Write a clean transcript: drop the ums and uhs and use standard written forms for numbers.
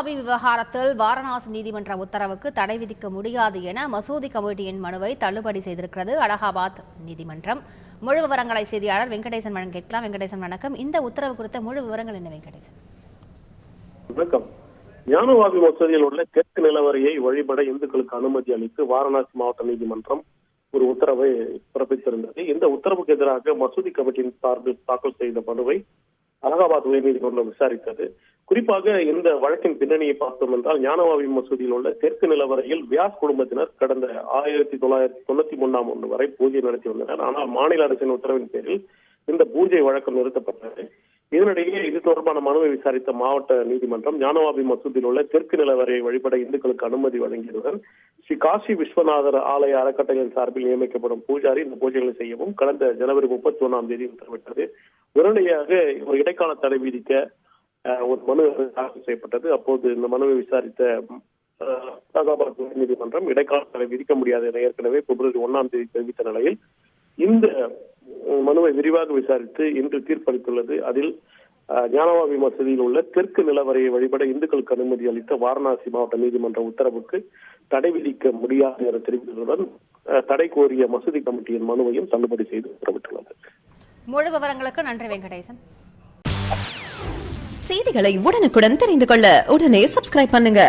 ஞானவாபி விவகாரத்தில் வாரணாசி நீதிமன்ற உத்தரவுக்கு தடை விதிக்க முடியாது என மசூதி கமிட்டியின் மனுவை தள்ளுபடி செய்திருக்கிறது அலகாபாத் நீதிமன்றம். முழு விவரங்களை செய்தியாளர் வெங்கடேசன் வழங்க கேட்கலாம். வெங்கடேசன் வணக்கம். இந்த உத்தரவு குறித்த முழு விவரங்கள் என்ன வெங்கடேசன்? வணக்கம். ஞானவாபி மசூதியில் உள்ள தெற்கு நிலவரையை வழிபட இந்துக்களுக்கு அனுமதி அளித்து வாரணாசி மாவட்ட நீதிமன்றம் ஒரு உத்தரவை பிறப்பித்திருந்தது. இந்த உத்தரவுக்கு எதிராக மசூதி கமிட்டியின் சார்பில் தாக்கல் செய்த மனுவை அலகாபாத் உயர்நீதிமன்றம் விசாரித்தது. குறிப்பாக இந்த வழக்கின் பின்னணியை பார்த்தோம் என்றால், ஞானவாபி மசூதியில் உள்ள தெற்கு நிலவரையில் வியாஸ் குடும்பத்தினர் கடந்த 1993 வரை பூஜை நடத்தி வந்தனர். ஆனால் மாநில அரசின் உத்தரவின் பேரில் இந்த பூஜை வழக்கம் நிறுத்தப்பட்டது. இதனிடையே இது தொடர்பான மனுவை விசாரித்த மாவட்ட நீதிமன்றம் ஞானவாபி மசூதியில் உள்ள தெற்கு நிலவரையை வழிபட இந்துக்களுக்கு அனுமதி வழங்கியதுடன் ஸ்ரீ காசி விஸ்வநாதர் ஆலய அறக்கட்டளையின் சார்பில் நியமிக்கப்படும் பூஜாரி இந்த பூஜைகளை செய்யவும் கடந்த ஜனவரி 31 உத்தரவிட்டது. உடனடியாக ஒரு இடைக்கால தடை விதிக்க ஒரு மனு தாக்கல் செய்யப்பட்டது. அப்போது இந்த மனுவை விசாரித்த அலகாபாத் நீதிமன்றம் இடைக்கால தடை விதிக்க முடியாது என ஏற்கனவே பிப்ரவரி 1 தெரிவித்த நிலையில் இந்த மனுவை விரிவாக விசாரித்து இன்று தீர்ப்பளித்துள்ளது. அதில் ஞானவாபி மசூதியில் உள்ள தெற்கு நிலவரையை வழிபட இந்துக்களுக்கு அனுமதி அளித்த வாரணாசி மாவட்ட நீதிமன்ற உத்தரவுக்கு தடை விதிக்க முடியாது என தெரிவித்ததுடன் தடை கோரிய மசூதி கமிட்டியின் மனுவையும் தள்ளுபடி செய்து உத்தரவிட்டுள்ளது. முழு விவரங்களுக்கு நன்றி வெங்கடேசன். செய்திகளை உடனுக்குடன் தெரிந்து கொள்ள உடனே சப்ஸ்கிரைப் பண்ணுங்க.